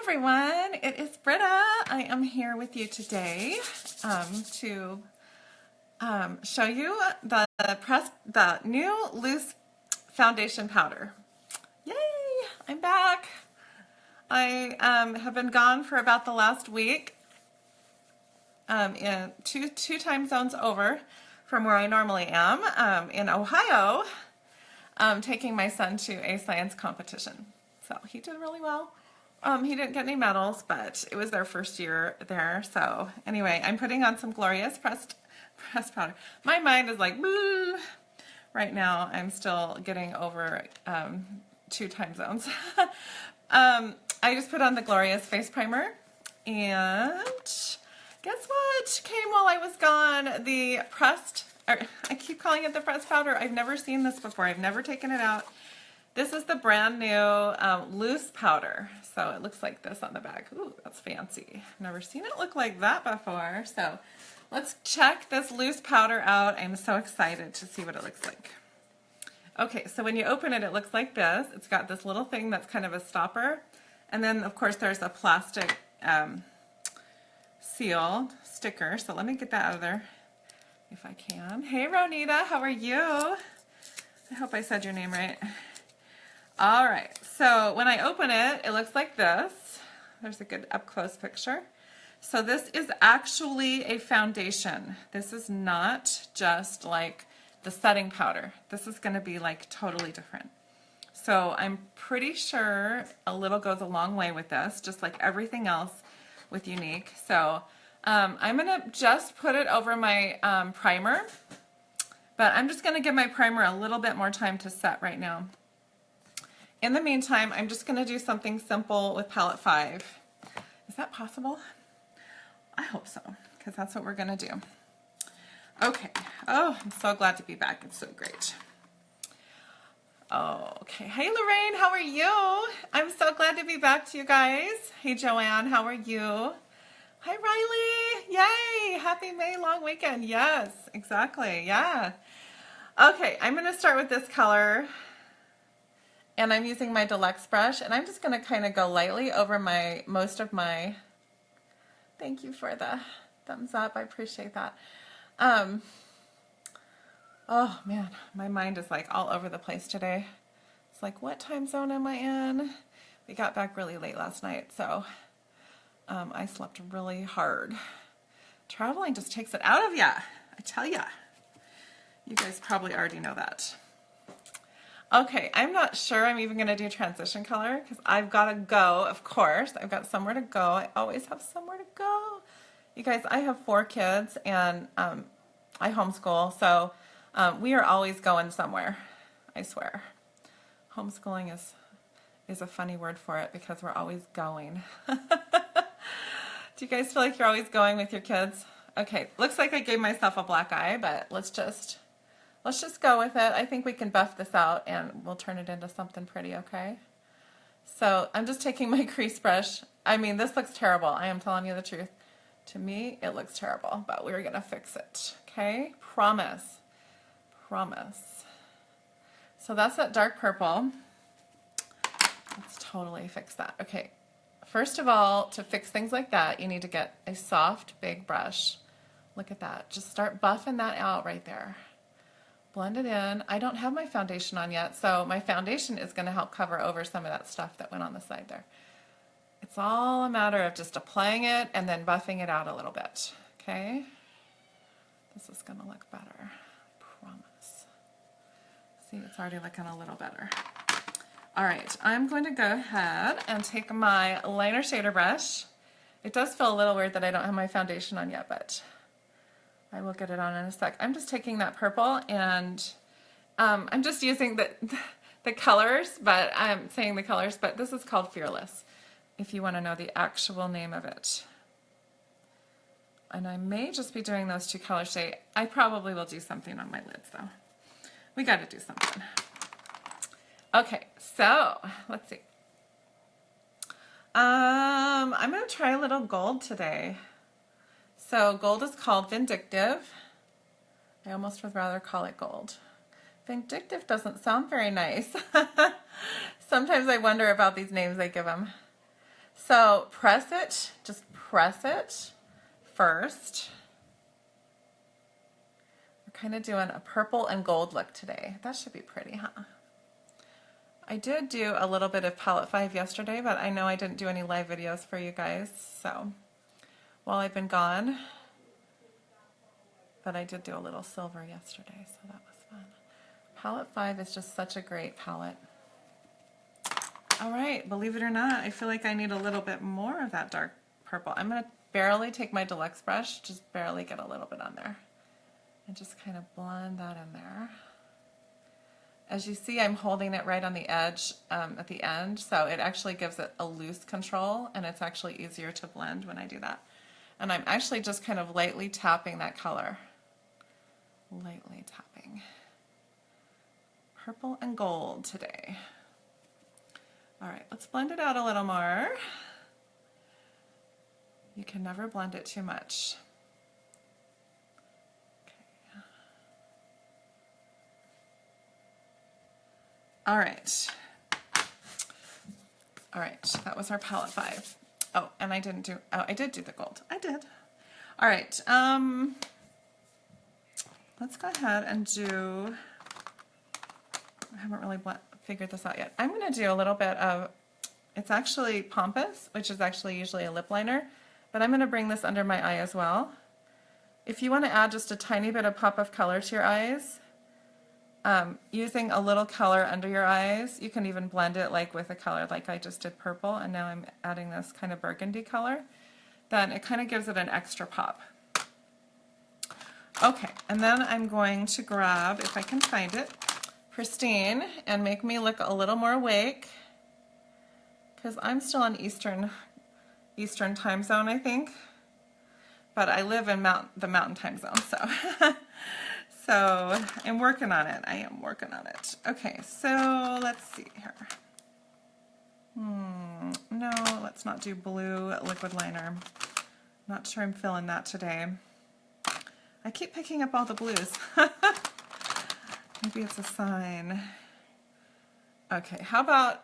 everyone, it is Britta. I am here with you today to show you the new loose foundation powder. Yay! I'm back. I have been gone for about the last week, in two time zones over from where I normally am, in Ohio, taking my son to a science competition. So he did really well. He didn't get any medals, but it was their first year there. So anyway, I'm putting on some Glorious pressed powder. My mind is like, boo. Right now, I'm still getting over 2 time zones. I just put on the Glorious face primer, and guess what came while I was gone? The pressed, I keep calling it the pressed powder. I've never seen this before. I've never taken it out. This is the brand new loose powder. So it looks like this on the back. Ooh, that's fancy. Never seen it look like that before. So let's check this loose powder out. I'm so excited to see what it looks like. Okay, so when you open it, it looks like this. It's got this little thing that's kind of a stopper. And then, of course, there's a plastic sealed sticker. So let me get that out of there if I can. Hey, Ronita, how are you? I hope I said your name right. All right, so when I open it, it looks like this. There's a good up-close picture. So this is actually a foundation. This is not just like the setting powder. This is gonna be like totally different. So I'm pretty sure a little goes a long way with this, just like everything else with Younique. So I'm gonna just put it over my primer, but I'm just gonna give my primer a little bit more time to set right now. In the meantime, I'm just going to do something simple with Palette 5. Is that possible? I hope so, because that's what we're going to do. Okay. Oh, I'm so glad to be back. It's so great. Oh, okay. Hey, Lorraine, how are you? I'm so glad to be back to you guys. Hey, Joanne, how are you? Hi, Riley. Yay. Happy May long weekend. Yes, exactly. Yeah. Okay, I'm going to start with this color. And I'm using my Deluxe brush, and I'm just going to kind of go lightly over most of my, thank you for the thumbs up, I appreciate that. Oh man, my mind is like all over the place today. It's like, what time zone am I in? We got back really late last night, so I slept really hard. Traveling just takes it out of ya, I tell ya. You guys probably already know that. Okay, I'm not sure I'm even going to do transition color because I've got to go, of course. I've got somewhere to go. I always have somewhere to go. You guys, I have 4 kids and I homeschool, so we are always going somewhere, I swear. Homeschooling is a funny word for it because we're always going. Do you guys feel like you're always going with your kids? Okay, looks like I gave myself a black eye, but let's just go with it. I think we can buff this out and we'll turn it into something pretty, okay? So I'm just taking my crease brush. I mean, this looks terrible. I am telling you the truth. To me, it looks terrible, but we're gonna fix it, okay? Promise, promise. So that's that dark purple. Let's totally fix that. Okay, first of all, to fix things like that, you need to get a soft, big brush. Look at that. Just start buffing that out right there. Blend it in. I don't have my foundation on yet, so my foundation is going to help cover over some of that stuff that went on the side there. It's all a matter of just applying it and then buffing it out a little bit, okay? This is going to look better, I promise. See, it's already looking a little better. All right, I'm going to go ahead and take my liner shader brush. It does feel a little weird that I don't have my foundation on yet, but I will get it on in a sec. I'm just taking that purple and I'm just using the colors, but I'm saying the colors, but this is called Fearless, if you want to know the actual name of it. And I may just be doing those 2 colors today. I probably will do something on my lids though. We got to do something. Okay, so let's see. I'm going to try a little gold today. So gold is called Vindictive. I almost would rather call it gold. Vindictive doesn't sound very nice. Sometimes I wonder about these names they give them. So press it, just press it first. We're kind of doing a purple and gold look today. That should be pretty, huh? I did do a little bit of Palette 5 yesterday, but I know I didn't do any live videos for you guys, so while I've been gone. But I did do a little silver yesterday, so that was fun. Palette 5 is just such a great palette. All right, believe it or not, I feel like I need a little bit more of that dark purple. I'm going to barely take my deluxe brush, just barely get a little bit on there, and just kind of blend that in there. As you see, I'm holding it right on the edge at the end, so it actually gives it a loose control, and it's actually easier to blend when I do that. And I'm actually just kind of lightly tapping that color. Lightly tapping. Purple and gold today. All right, let's blend it out a little more. You can never blend it too much. All right. All right, that was our Palette 5. Oh, and I didn't do, oh, I did do the gold. I did. All right, let's go ahead and do, I haven't really figured this out yet. I'm going to do a little bit of, it's actually Pampas, which is actually usually a lip liner, but I'm going to bring this under my eye as well. If you want to add just a tiny bit of pop of color to your eyes, using a little color under your eyes, you can even blend it like with a color like I just did purple, and now I'm adding this kind of burgundy color, then it kind of gives it an extra pop. Okay, and then I'm going to grab, if I can find it, Pristine, and make me look a little more awake, because I'm still in Eastern time zone, I think, but I live in the mountain time zone, so so I'm working on it. I am working on it. Okay, so let's see here. No, let's not do blue liquid liner. Not sure I'm feeling that today. I keep picking up all the blues. Maybe it's a sign. Okay, how about,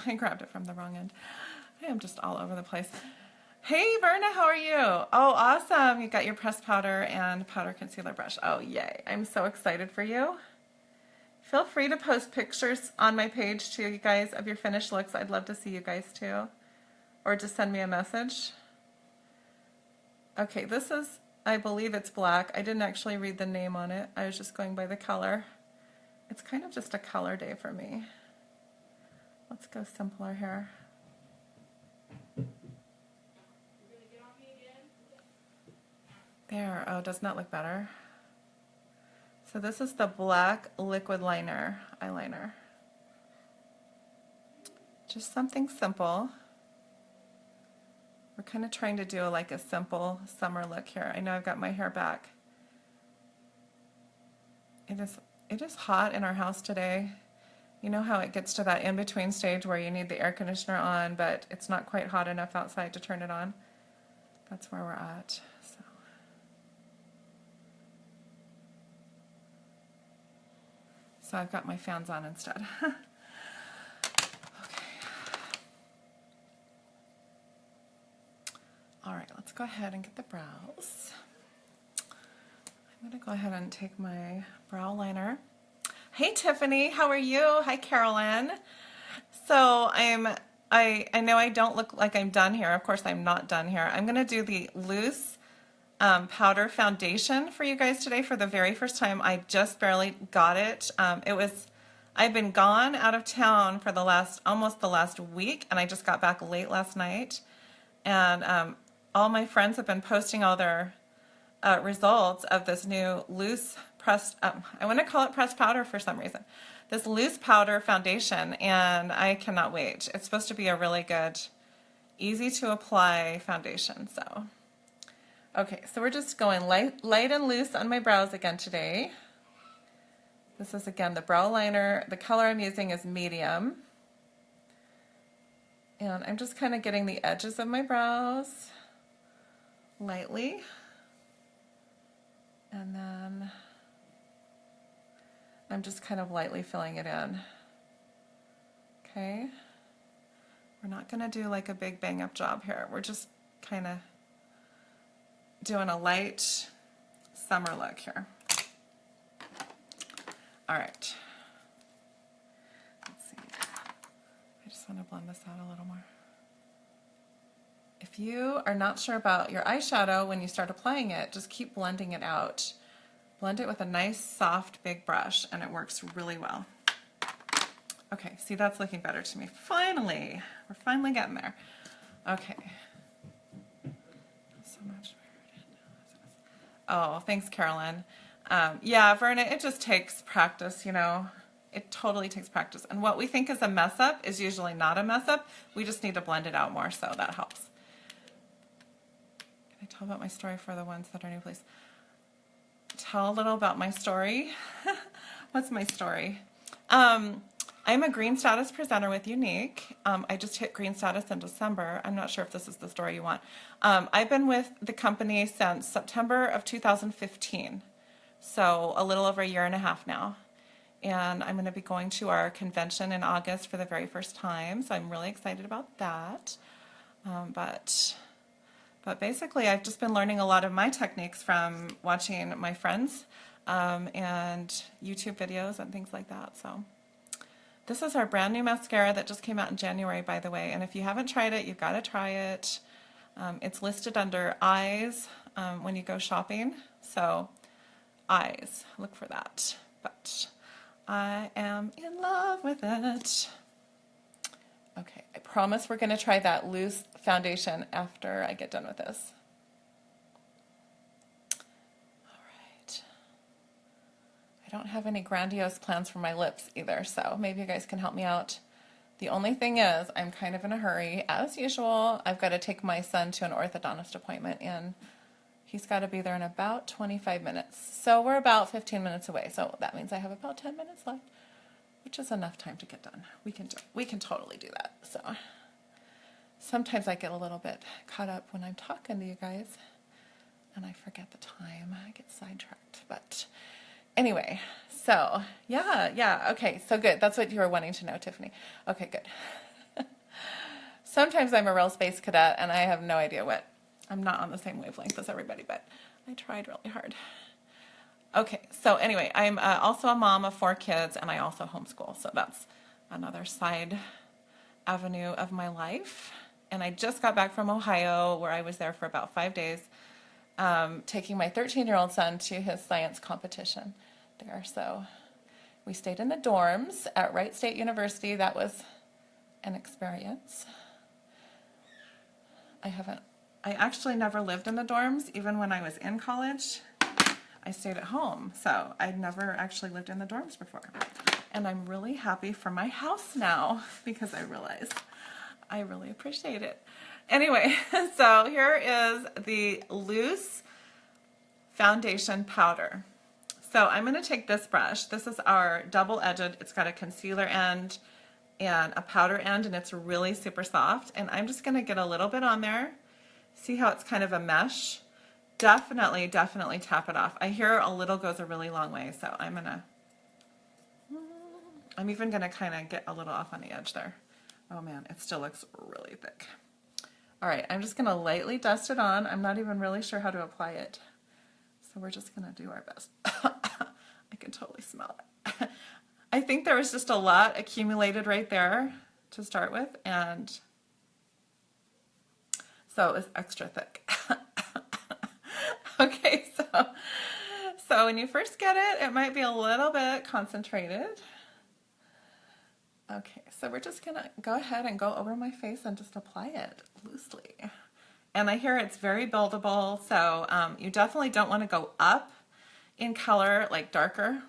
I grabbed it from the wrong end. I am just all over the place. Hey Verna, how are you? Oh, awesome. You got your pressed powder and powder concealer brush. Oh, yay. I'm so excited for you. Feel free to post pictures on my page too, you guys, of your finished looks. I'd love to see you guys too. Or just send me a message. Okay, this is, I believe it's black. I didn't actually read the name on it. I was just going by the color. It's kind of just a color day for me. Let's go simpler here. There, oh, does not look better. So this is the black liquid liner, eyeliner. Just something simple. We're kind of trying to do like a simple summer look here. I know I've got my hair back. It is hot in our house today. You know how it gets to that in-between stage where you need the air conditioner on, but it's not quite hot enough outside to turn it on. That's where we're at. So I've got my fans on instead. Okay. All right, let's go ahead and get the brows. I'm going to go ahead and take my brow liner. Hey Tiffany, how are you? Hi Carolyn. So I know I don't look like I'm done here. Of course I'm not done here. I'm going to do the loose powder foundation for you guys today for the very first time. I just barely got it. I've been gone out of town for almost the last week, and I just got back late last night. And all my friends have been posting all their results of this new loose pressed, I want to call it pressed powder for some reason. This loose powder foundation, and I cannot wait. It's supposed to be a really good, easy to apply foundation, so. Okay, so we're just going light and loose on my brows again today. This is again the brow liner. The color I'm using is medium. And I'm just kind of getting the edges of my brows lightly. And then I'm just kind of lightly filling it in. Okay. We're not going to do like a big bang up job here. We're just kind of doing a light summer look here. All right. Let's see. I just want to blend this out a little more. If you are not sure about your eyeshadow when you start applying it, just keep blending it out. Blend it with a nice, soft, big brush, and it works really well. Okay, see, that's looking better to me. Finally, we're finally getting there. Okay. So much. Oh, thanks, Carolyn. Yeah, Verna, it just takes practice, you know. It totally takes practice. And what we think is a mess up is usually not a mess up. We just need to blend it out more, so that helps. Can I tell about my story for the ones that are new, please? Tell a little about my story. What's my story? I'm a green status presenter with Younique. I just hit green status in December. I'm not sure if this is the story you want. I've been with the company since September of 2015, so a little over a year and a half now. And I'm going to be going to our convention in August for the very first time, so I'm really excited about that. But basically, I've just been learning a lot of my techniques from watching my friends and YouTube videos and things like that. So this is our brand new mascara that just came out in January, by the way. And if you haven't tried it, you've got to try it. It's listed under eyes when you go shopping. So eyes, look for that. But I am in love with it. Okay, I promise we're going to try that loose foundation after I get done with this. All right. I don't have any grandiose plans for my lips either, so maybe you guys can help me out. The only thing is, I'm kind of in a hurry. As usual, I've got to take my son to an orthodontist appointment, and he's got to be there in about 25 minutes. So we're about 15 minutes away, so that means I have about 10 minutes left, which is enough time to get done. We can totally do that. So sometimes I get a little bit caught up when I'm talking to you guys, and I forget the time. I get sidetracked, but anyway, so yeah, okay, so good. That's what you were wanting to know, Tiffany. Okay, good. Sometimes I'm a real space cadet, and I have no idea what. I'm not on the same wavelength as everybody, but I tried really hard. Okay, so anyway, I'm also a mom of 4 kids, and I also homeschool, so that's another side avenue of my life. And I just got back from Ohio, where I was there for about 5 days, taking my 13-year-old son to his science competition there. So we stayed in the dorms at Wright State University. That was an experience. I actually never lived in the dorms, even when I was in college. I stayed at home, so I'd never actually lived in the dorms before. And I'm really happy for my house now because I realized I really appreciate it. Anyway, so here is the loose foundation powder. So I'm going to take this brush. This is our double-edged. It's got a concealer end and a powder end, and it's really super soft. And I'm just going to get a little bit on there. See how it's kind of a mesh? Definitely tap it off. I hear a little goes a really long way, so I'm even gonna kind of get a little off on the edge there. Oh man, it still looks really thick. All right, I'm just gonna lightly dust it on. I'm not even really sure how to apply it, so we're just gonna do our best. I can totally smell it. I think there was just a lot accumulated right there to start with, and so it was extra thick. Okay, so when you first get it, it might be a little bit concentrated. Okay, so we're just gonna go ahead and go over my face and just apply it loosely. And I hear it's very buildable, so you definitely don't want to go up in color, like darker.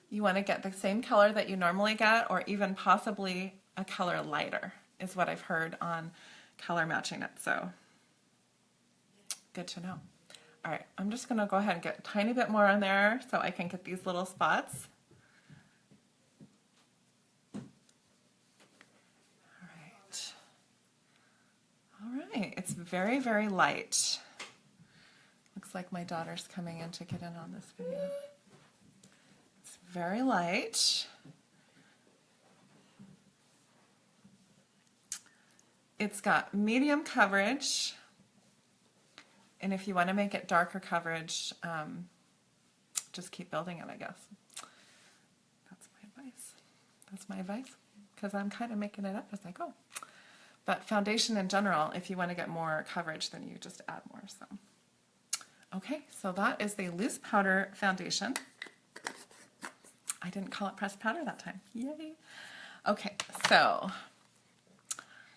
You want to get the same color that you normally get, or even possibly a color lighter, is what I've heard on color matching it, so good to know. All right, I'm just gonna go ahead and get a tiny bit more on there so I can get these little spots. All right, it's very, very light. Looks like my daughter's coming in to get in on this video. It's very light. It's got medium coverage, and if you want to make it darker coverage, just keep building it, I guess. That's my advice. That's my advice, because I'm kind of making it up as I go. But foundation in general, if you want to get more coverage, then you just add more. So, okay, so that is the loose powder foundation. I didn't call it pressed powder that time. Yay! Okay, so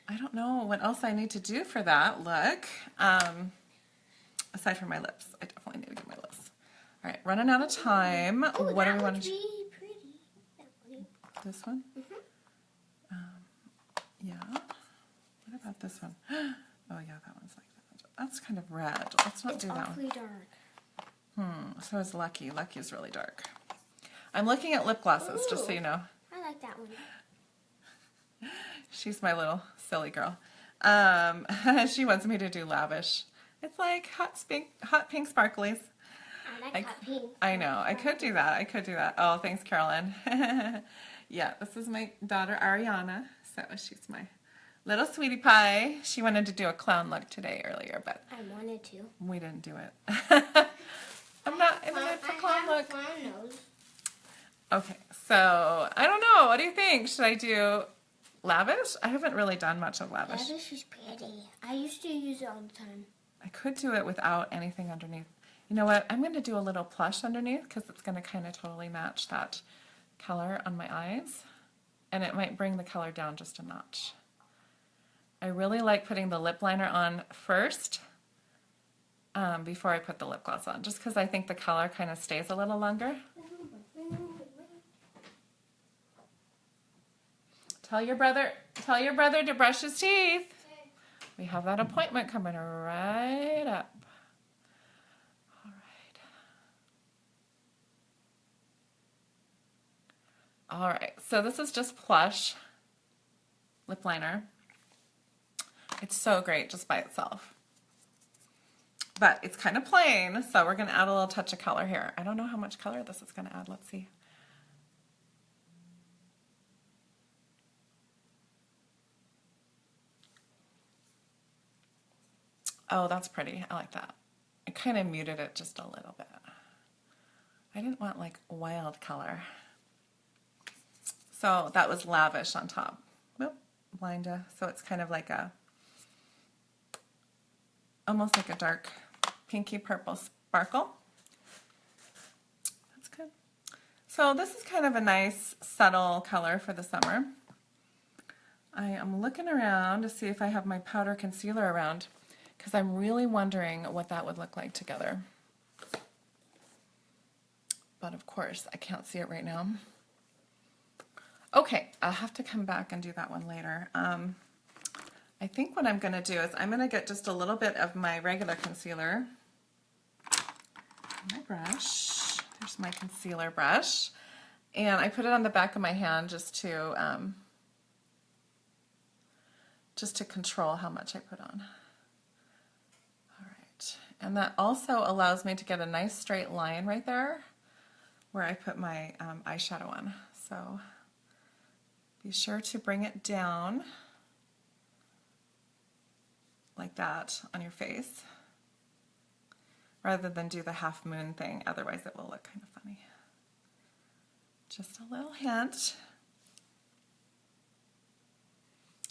I don't know what else I need to do for that look. Aside from my lips, I definitely need to get my lips. All right, running out of time. Ooh, what do we want to do? Pretty. This one? Yeah. What about this one? Oh yeah, that one's like that. That's kind of red. Let's not do that one. It's awfully dark. So is Lucky. Lucky is really dark. I'm looking at lip glosses, just so you know. I like that one. She's my little silly girl. She wants me to do lavish. It's like hot pink sparklies. I like hot pink. I know. I could do that. I could do that. Oh, thanks, Carolyn. Yeah, this is my daughter, Ariana. So she's my little sweetie pie. She wanted to do a clown look today earlier, but I wanted to. we didn't do it. I'm not in the mood for clown look. Okay, so I don't know. What do you think? Should I do lavish? I haven't really done much of lavish. Lavish is pretty. I used to use it all the time. I could do it without anything underneath. You know what? I'm going to do a little plush underneath because it's going to kind of totally match that color on my eyes. And it might bring the color down just a notch. I really like putting the lip liner on first before I put the lip gloss on, just because I think the color kind of stays a little longer. Tell your brother to brush his teeth. We have that appointment coming right up. All right. All right, so this is just Plush lip liner. It's so great just by itself. But it's kind of plain, so we're going to add a little touch of color here. I don't know how much color this is going to add. Let's see. Oh, that's pretty. I like that. I kind of muted it just a little bit. I didn't want like wild color. So that was lavish on top. Whoop, blinda. So it's kind of like a, almost like a dark pinky purple sparkle. That's good. So this is kind of a nice subtle color for the summer. I am looking around to see if I have my powder concealer around, because I'm really wondering what that would look like together. But of course, I can't see it right now. Okay, I'll have to come back and do that one later. I think what I'm going to do is I'm going to get just a little bit of my regular concealer. My brush. There's my concealer brush. And I put it on the back of my hand just to control how much I put on. And that also allows me to get a nice straight line right there where I put my eyeshadow on. So be sure to bring it down like that on your face rather than do the half moon thing. Otherwise it will look kind of funny. Just a little hint.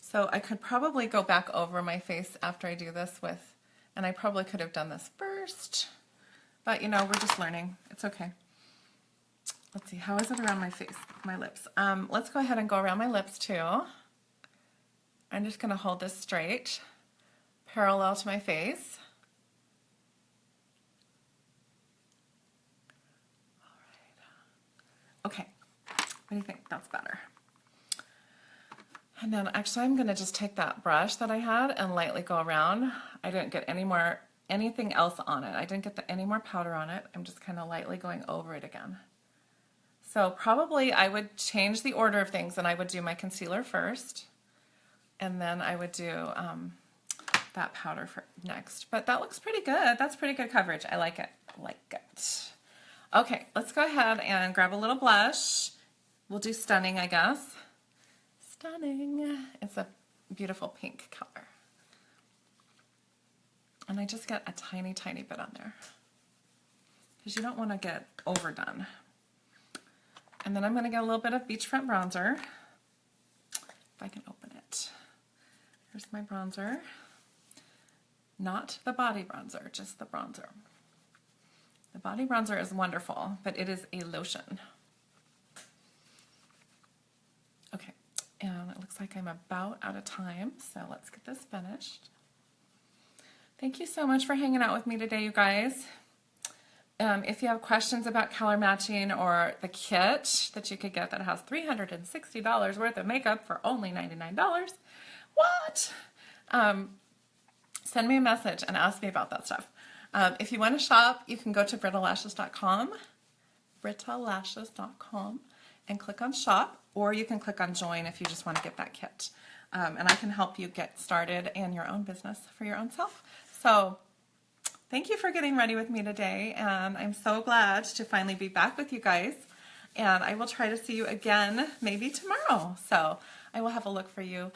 So I could probably go back over my face after I do this with, and I probably could have done this first, but you know, we're just learning. It's okay. Let's see, how is it around my face, my lips? Let's go ahead and go around my lips too. I'm just gonna hold this straight, parallel to my face. All right. Okay, what do you think? That's better. And then actually I'm going to just take that brush that I had and lightly go around. I didn't get anything else on it. I didn't get any more powder on it. I'm just kind of lightly going over it again. So probably I would change the order of things, and I would do my concealer first, and then I would do that powder for next. But that looks pretty good. That's pretty good coverage. I like it. Like it. Okay, let's go ahead and grab a little blush. We'll do Stunning, I guess. Stunning. It's a beautiful pink color. And I just get a tiny, tiny bit on there because you don't want to get overdone. And then I'm going to get a little bit of Beachfront bronzer. If I can open it. Here's my bronzer. Not the body bronzer, just the bronzer. The body bronzer is wonderful, but it is a lotion. Okay, and it looks like I'm about out of time, so let's get this finished. Thank you so much for hanging out with me today, you guys. If you have questions about color matching or the kit that you could get that has $360 worth of makeup for only $99, what? Send me a message and ask me about that stuff. If you want to shop, you can go to brittalashes.com, and click on shop, or you can click on join if you just want to get that kit. And I can help you get started in your own business for your own self. So thank you for getting ready with me today, and I'm so glad to finally be back with you guys. And I will try to see you again maybe tomorrow. So I will have a look for you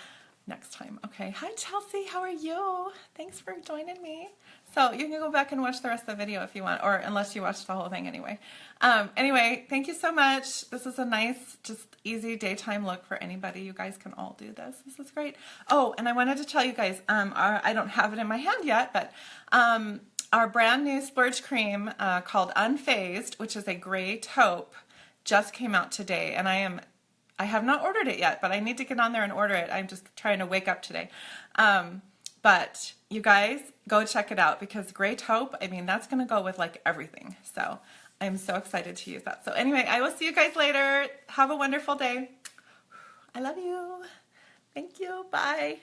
next time. Okay. Hi, Chelsea. How are you? Thanks for joining me. So you can go back and watch the rest of the video if you want, or unless you watched the whole thing anyway. Anyway, thank you so much. This is a nice, just easy daytime look for anybody. You guys can all do this. This is great. Oh, and I wanted to tell you guys, I don't have it in my hand yet, but our brand new splurge cream called Unfazed, which is a gray taupe, just came out today, and I have not ordered it yet, but I need to get on there and order it. I'm just trying to wake up today. But you guys, go check it out because gray taupe, I mean, that's going to go with like everything. So I'm so excited to use that. So anyway, I will see you guys later. Have a wonderful day. I love you. Thank you. Bye.